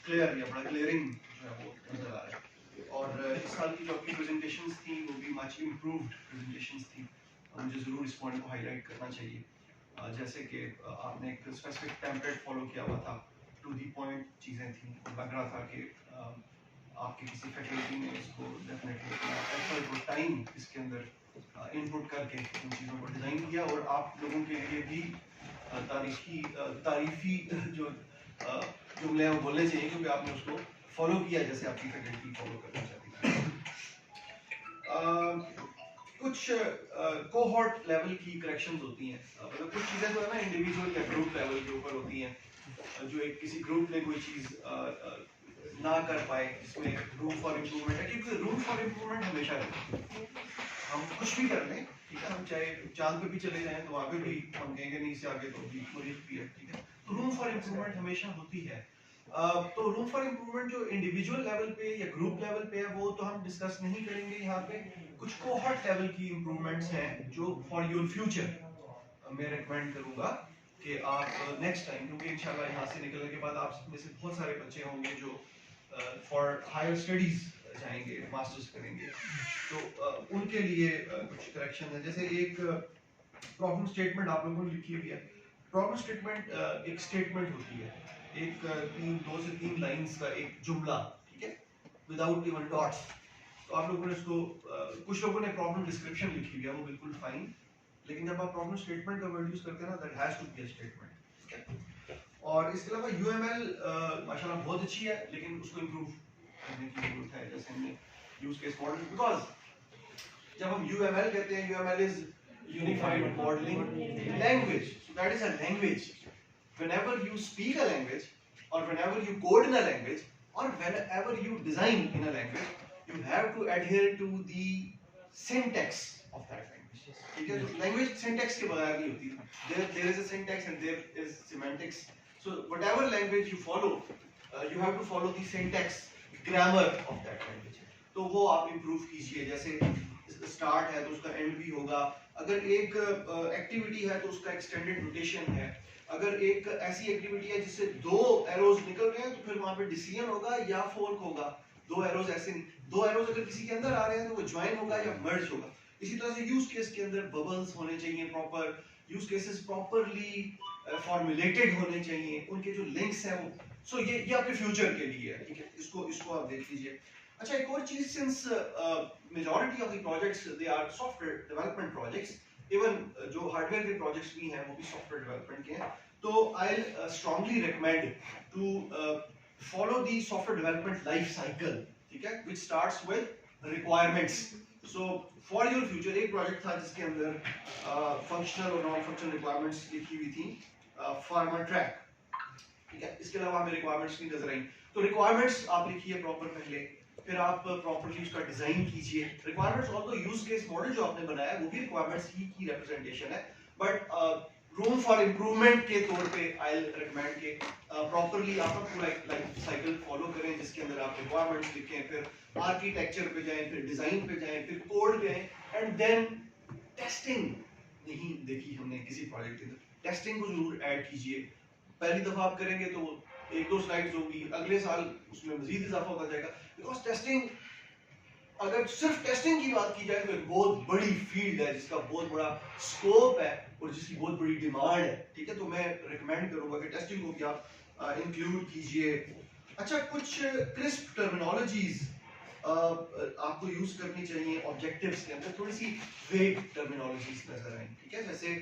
Clear या बड़ा clearing जो है वो नजर आ रहा है। और इस साल की जो आपकी प्रेजेंटेशंस थी वो भी मच इम्प्रूव्ड प्रेजेंटेशंस थी। मुझे ज़रूर इस पॉइंट को हाईलाइट करना चाहिए। जैसे कि आपने एक स्पेसिफिक टेम्पलेट फॉलो किया हुआ था, टू दी पॉइंट चीज़ें थी। लग रहा था कि आपके किसी फैकल्टी ने इसको डेफिनेटली एफर्ट और टाइम इसके अंदर इनपुट करके उन चीज़ों को डिज़ाइन किया, और आप लोगों के लिए भी तारीफी जो जुमले हैं वो बोलने चाहिए, क्योंकि आपने उसको फॉलो किया जैसे आपकी फैकल्टी फॉलो करना चाहती है। कुछ कोहॉर्ट लेवल की करेक्शंस होती हैं, मतलब कुछ चीज़ें जो है ना इंडिविजुअल या ग्रुप लेवल के ऊपर होती हैं, जो एक किसी ग्रुप ने कोई चीज़ ना कर पाए, इसमें रूम फॉर इम्प्रूवमेंट है, क्योंकि रूम फॉर इम्प्रूवमेंट हमेशा रहता है। हम कुछ भी कर लें, ठीक है, हम चाहे चांद पे भी चले जाएं तो वहाँ पे भी हम कहेंगे नहीं से आगे तो भी मरीज भी है, ठीक है। तो रूम फॉर इम्प्रूवमेंट हमेशा होती है। तो रूम फॉर इम्प्रूवमेंट जो इंडिविजुअल लेवल पे या ग्रुप लेवल पे है वो तो हम डिस्कस नहीं करेंगे यहाँ पे। कुछ कोहॉर्ट लेवल की इम्प्रूवमेंट्स हैं जो फॉर योर फ्यूचर मैं रिकमेंड करूँगा कि आप नेक्स्ट टाइम, क्योंकि इंशाल्लाह यहाँ से निकलने के बाद आप में से बहुत सारे बच्चे होंगे जो फॉर हायर स्टडीज जाएंगे, मास्टर्स करेंगे, तो उनके लिए कुछ करेक्शन है। जैसे एक प्रॉब्लम स्टेटमेंट आप लोगों ने लिखी हुई है। प्रॉब्लम स्टेटमेंट एक स्टेटमेंट होती है, एक 2 से 3 लाइंस का एक जुमला, ठीक है, विदाउट इवन डॉट्स। तो आप लोगों ने इसको कुछ लोगों ने प्रॉब्लम डिस्क्रिप्शन लिखी हुई है, वो बिल्कुल फाइन, लेकिन जब आप प्रॉब्लम स्टेटमेंट का वर्ड यूज करते हैं ना, that has to be a statement, ठीक है। और इसके अलावा यूएमएल माशाल्लाह बहुत अच्छी है, लेकिन उसको इंप्रूव करने की जरूरत है। जैसे हमने यूज केस मॉडल, बिकॉज जब हम यूएमएल कहते हैं, UML is unified modelling language, so that is a language. whenever you speak a language, or whenever you code in a language, or whenever you design in a language, you have to adhere to the syntax of that language, ठीक है। तो language syntax के बगैर नहीं होती। there is a syntax and there is semantics, so whatever language you follow, you have to follow the syntax, grammar of that language। तो वो आप improve कीजिए। जैसे start है तो उसका end भी होगा, अगर एक एक्टिविटी है तो उसका extended notation है, अगर एक ऐसी एक्टिविटी है जिससे 2 एरोज निकल रहे हैं तो फिर वहां पे डिसीजन होगा या फोर्क होगा। 2 एरोज ऐसे नहीं, 2 एरोज अगर किसी के अंदर आ रहे हैं तो वो ज्वाइन होगा या मर्ज होगा। इसी तरह से यूज केस के अंदर बबल्स होने चाहिए, proper use cases properly formulated होने चाहिए, उनके जो लिंक्स हैं वो। सो ये आपके फ्यूचर के लिए है, ठीक है, इसको आप देख लीजिए। अच्छा, एक और चीज, since majority of the projects they are software development projects, even जो हार्डवेयर के प्रोजेक्ट्स भी हैं वो भी सॉफ्टवेयर डेवलपमेंट के हैं, तो I strongly recommend to follow the software development life cycle, ठीक है, which starts with requirements. So for your future एक प्रोजेक्ट था जिसके अंदर फंक्शनल और नॉन फंक्शनल रिक्वायरमेंट्स लिखी हुई थी, फार्मर ट्रैक, ठीक है। इसके अलावा हमें रिक्वायरमेंट्स नहीं नजर आई, तो रिक्वायरमेंट्स आप लिखिए प्रॉपर पहले, फिर आप प्रॉपर्ली उसका डिजाइन कीजिए। Requirements also use case model जो आपने बनाया है वो भी रिक्वायरमेंट्स ही की रिप्रेजेंटेशन है, बट रूम फॉर इम्प्रूवमेंट के तौर पे आई रिकमेंड के प्रॉपर्ली आप पूरा लाइफ साइकिल फॉलो करें, जिसके अंदर आप रिक्वायरमेंट्स लिखें, फिर आर्किटेक्चर पे जाएं, फिर डिजाइन पे जाएं, फिर कोड पे आएं, एंड देन टेस्टिंग नहीं देखी हमने किसी प्रोजेक्ट के अंदर, टेस्टिंग को जरूर ऐड कीजिए। पहली दफा आप करेंगे तो 1-2 स्लाइड्स होगी, अगले साल उसमें मजीद इजाफा होता जाएगा, बिकॉज टेस्टिंग, अगर सिर्फ टेस्टिंग की बात की जाए तो एक बहुत बड़ी फील्ड है जिसका बहुत बड़ा स्कोप है और जिसकी बहुत बड़ी डिमांड है, ठीक है। तो मैं रिकमेंड करूंगा कि टेस्टिंग को भी आप इंक्लूड कीजिए। अच्छा, कुछ क्रिस्प टर्मिनोलॉजीज आपको यूज करनी चाहिए ऑब्जेक्टिव्स के अंदर, थोड़ी सी वेग टर्मिनोलॉजीज नजर आए, ठीक है। जैसे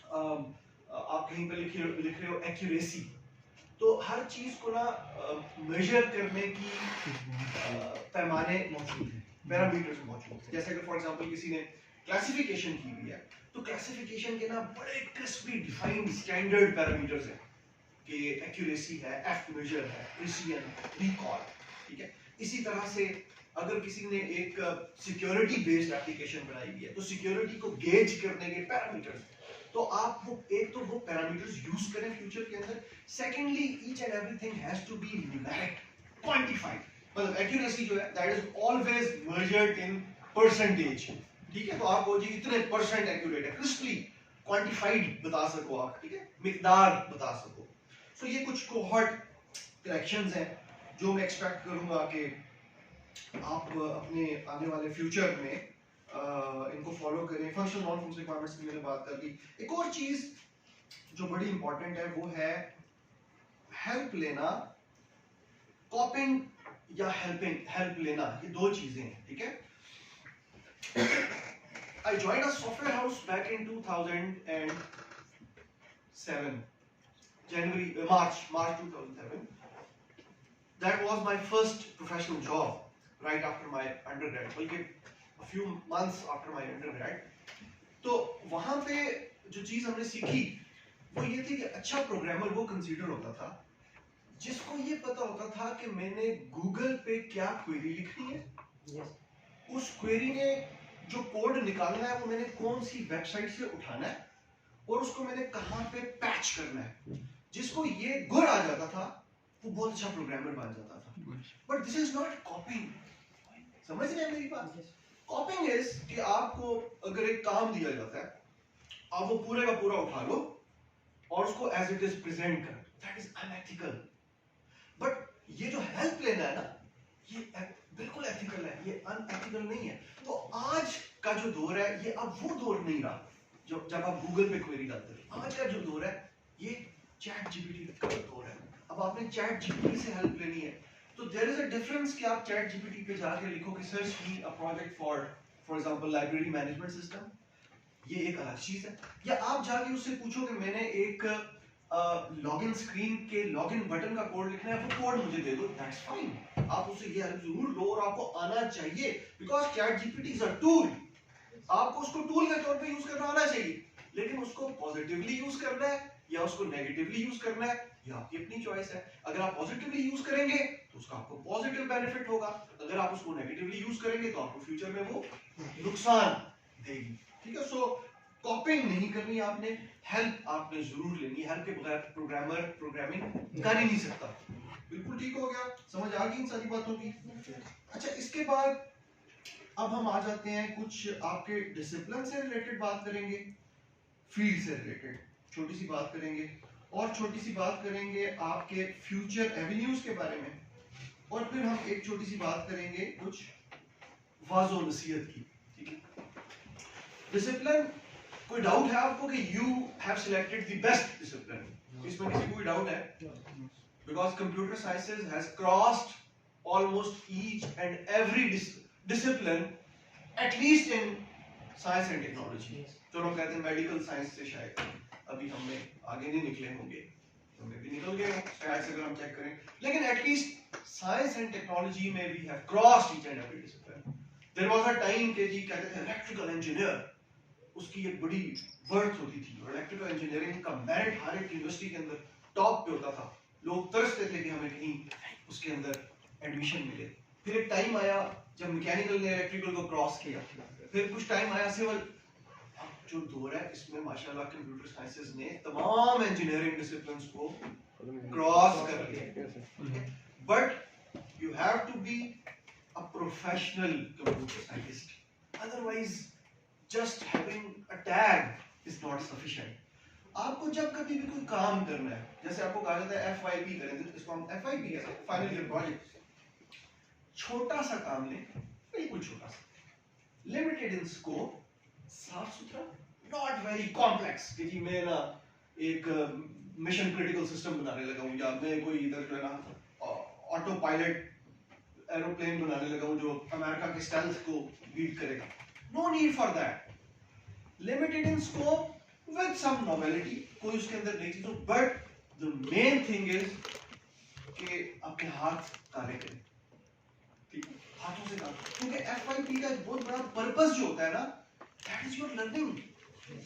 आप कहीं पे लिख रहे हो एक्यूरेसी, तो हर चीज को ना मेजर करने की पैमाने मौजूद हैं, पैरामीटर्स मौजूद हैं। जैसे अगर फॉर एग्जांपल किसी ने क्लासिफिकेशन की हुई है, तो क्लासिफिकेशन के ना बड़े क्रिस्पली डिफाइंड स्टैंडर्ड पैरामीटर्स हैं कि एक्यूरेसी है, एफ मेजर है, प्रिसिजन, रिकॉल, ठीक है। इसी तरह से अगर किसी ने एक सिक्योरिटी बेस्ड एप्लीकेशन बनाई हुई है तो सिक्योरिटी को गेज करने के पैरामीटर्स, तो आप वो एक तो वो पैरामीटर्स यूज करें फ्यूचर के अंदर। Secondly, each and everything has to be numeric, quantified, मतलब एक्यूरेसी जो है that is always measured in percentage, ठीक है। तो आप वो जी इतने परसेंट एक्यूरेट है, क्रिस्पली क्वांटिफाइड बता सको आप, ठीक है, मिकदार बता सको। सो ये कुछ कोहॉर्ट करेक्शंस हैं जो मैं एक्सपेक्ट करूंगा कि आप अपने आने वाले फ्यूचर में इनको फॉलो करें। फंक्शनल नॉन फंक्शनल रिक्वायरमेंट्स की मैंने बात कर दी। एक और चीज जो बड़ी इंपॉर्टेंट है वो है हेल्प लेना, कॉपिंग या हेल्प लेना, ये दो चीजें हैं, ठीक है। I joined a software house back in 2007, March 2007. That was my first professional job right after my undergrad, बल्कि a few months after my undergrad. तो वहां पे जो चीज हमने सीखी वो ये थी कि अच्छा प्रोग्रामर वो कंसीडर होता था जिसको ये पता होता था कि मैंने गूगल पे क्या क्वेरी लिखनी है, उस क्वेरी ने जो कोड निकालना है वो मैंने कौन सी वेबसाइट से उठाना है और उसको मैंने कहां पे पैच करना है। जिसको ये गुण आ जाता था वो बहुत अच्छा प्रोग्रामर बन जाता था। But this is not copying, समझ रहे हैं मेरी बात? कॉपिंग इज कि आपको अगर एक काम दिया जाता है आप वो पूरे का पूरा उठा लो और उसको एज इट इज प्रेजेंट कर, दैट इज अनएथिकल। बट ये जो हेल्प लेना है ना, ये बिल्कुल एथिकल है, ये अनएथिकल नहीं है। तो आज का जो दौर है ये अब वो दौर नहीं रहा जब आप गूगल पे क्वेरी डालते थे। आज का जो दौर है ये चैट जीपीटी का दौर है। अब आपने चैट जीपीटी से हेल्प लेनी है तो देयर इज अ डिफरेंस कि आप चैट जीपीटी पे जाके लिखो कि search me a project for example library management system, ये एक अलग चीज है। या आप जाके उससे पूछो कि मैंने एक लॉगिन स्क्रीन के लॉगिन बटन का कोड लिखना है, वो कोड मुझे दे दो, दैट्स फाइन। आप उससे ये हेल्प जरूर लो और आपको आना चाहिए, because chat GPT is a tool. आपको उसको टूल के तौर पे यूज करना आना चाहिए, लेकिन उसको पॉजिटिवली यूज करना है या उसको नेगेटिवली यूज करना है ये आपकी अपनी चॉइस है। अगर आप पॉजिटिवली यूज करेंगे तो उसका आपको पॉजिटिव बेनिफिट होगा, अगर आप उसको नेगेटिवली यूज करेंगे तो आपको फ्यूचर में वो नुकसान देगी, ठीक है। सो कॉपिंग नहीं करनी आपने, हेल्प आपने जरूर लेनी है। हेल्प के बगैर प्रोग्रामर प्रोग्रामिंग कर ही नहीं सकता। बिल्कुल ठीक हो गया, समझ आ गई इन सारी बातों की। अच्छा, इसके बाद अब हम आ जाते हैं कुछ आपके डिसिप्लिन से रिलेटेड बात करेंगे, फील्ड से रिलेटेड छोटी सी बात करेंगे और छोटी सी बात करेंगे आपके फ्यूचर एवेन्यूज के बारे में, और फिर हम एक छोटी सी बात करेंगे कुछ वाज़ो नसीहत की, ठीक है। डिसिप्लिन, कोई डाउट है आपको कि you have selected the best discipline? इसमें किसी को कोई डाउट है? Because computer sciences has crossed almost each and every discipline, at least in science and technology. जो लोग कहते हैं मेडिकल साइंस से शायद अभी हमें आगे नहीं निकले होंगे, हमें भी निकल गए शायद से अगर हम चेक करें, लेकिन एटलीस्ट साइंस एंड टेक्नोलॉजी में we have crossed each and every discipline. There was a time के जी कहते थे इलेक्ट्रिकल इंजीनियर, उसकी एक बड़ी वर्थ होती थी और इलेक्ट्रिकल इंजीनियरिंग का मेरिट हर एक यूनिवर्सिटी के अंदर टॉप पे होता था। लोग तरसते थे कि हमें कहीं उसके अंदर एडमिशन मिले। फिर एक टाइम आया जब मैकेनिकल ने इलेक्ट्रिकल को क्रॉस किया, फिर कुछ टाइम आया सिविल। अब जो दौर है इसमें माशाल्लाह कंप्यूटर साइंसेस ने तमाम इंजीनियरिंग डिसिप्लिन्स को क्रॉस कर लिया। But you have to be a professional computer scientist, otherwise just having a tag is not sufficient. आपको जब कभी भी कोई काम करना है, जैसे आपको कहा जाता है FYP करें, इसको हम FYP कहते हैं, फाइनल ईयर प्रोजेक्ट। छोटा सा काम लें, बिल्कुल छोटा सा, लिमिटेड इन स्कोप, साफ सुथरा, नॉट वेरी कॉम्प्लेक्स कि जी मैं ना एक मिशन क्रिटिकल सिस्टम बनाने लगा हूँ या मैं कोई इधर जो है ना ऑटो पायलट एरोप्लेन बनाने लगा हूँ जो अमेरिका के स्टेल्थ को बीट करेगा। No need for that. Limited in scope with some novelty, कोई उसके अंदर नई चीज़ हो, but the main thing is कि अपने हाथ काले करें, ठीक है, हाथों से काम, क्योंकि FYP का एक बहुत बड़ा पर्पस जो होता है ना, that is your learning।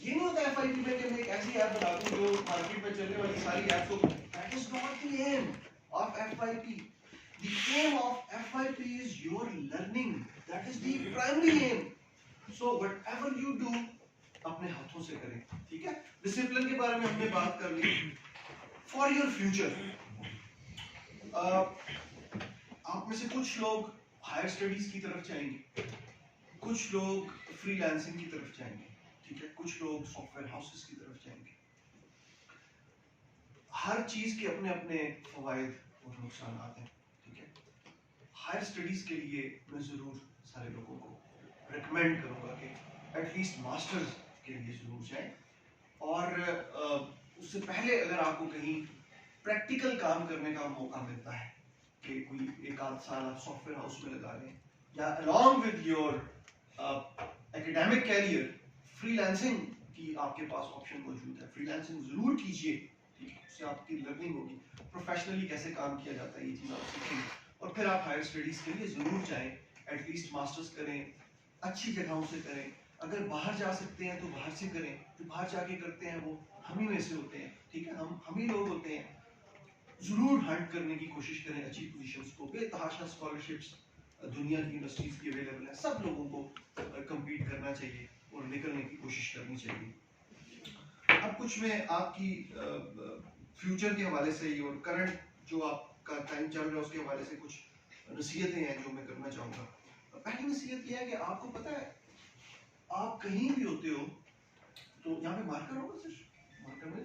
ये नहीं होता FYP में कि मैं एक ऐसी ऐप बना दूँ जो मार्केट में चलने वाली सारी ऐप्स को, that is not the aim of FYP। The aim of FYP is your learning, that is the primary aim। So whatever you do अपने हाथों से करें, ठीक है। डिसिप्लिन के बारे में हमने बात कर ली। फॉर योर फ्यूचर, आप में से कुछ लोग हायर स्टडीज की तरफ जाएंगे, कुछ लोग फ्रीलांसिंग की तरफ जाएंगे, ठीक है, कुछ लोग सॉफ्टवेयर हाउसेस की तरफ जाएंगे। हर चीज के अपने अपने फवायद और नुकसान हैं, ठीक है। हायर स्टडीज के लिए मैं ज़रूर सारे लोगों को रिकमेंड करूँगा कि एटलीस्ट मास्टर्स के लिए ज़रूर जाएं, और उससे पहले अगर आपको कहीं प्रैक्टिकल काम करने का मौका मिलता है कि कोई एक आध साल आप सॉफ्टवेयर हाउस में लगा लें, या along with your academic career freelancing की आपके पास ऑप्शन मौजूद है, फ्रीलांसिंग ज़रूर कीजिए, ठीक है। उससे आपकी लर्निंग होगी, प्रोफेशनली कैसे काम किया जाता है ये चीज़ आप सीखेंगे, और फिर आप हायर स्टडीज़ के लिए ज़रूर जाएं, एटलीस्ट मास्टर्स करें, अच्छी जगहों से करें। अगर बाहर जा सकते हैं तो बाहर से करें, जो बाहर जाके करते हैं वो हम ही में से होते हैं, ठीक है, हम ही लोग होते हैं। ज़रूर हंट करने की कोशिश करें अच्छी पोजीशंस को, बेतहाशा स्कॉलरशिप्स दुनिया की यूनिवर्सिटीज़ की अवेलेबल है, सब लोगों को कम्पीट करना चाहिए और निकलने की कोशिश करनी चाहिए। अब कुछ मैं आपकी फ्यूचर के हवाले से ही और करंट जो आपका टाइम चल रहा है उसके हवाले से कुछ नसीहतें हैं जो मैं करना चाहूँगा। पहली नसीहत यह है कि आपको पता है, आप कहीं भी होते हो, तो यहाँ पे मार्कर होगा सर, मार्कर मिल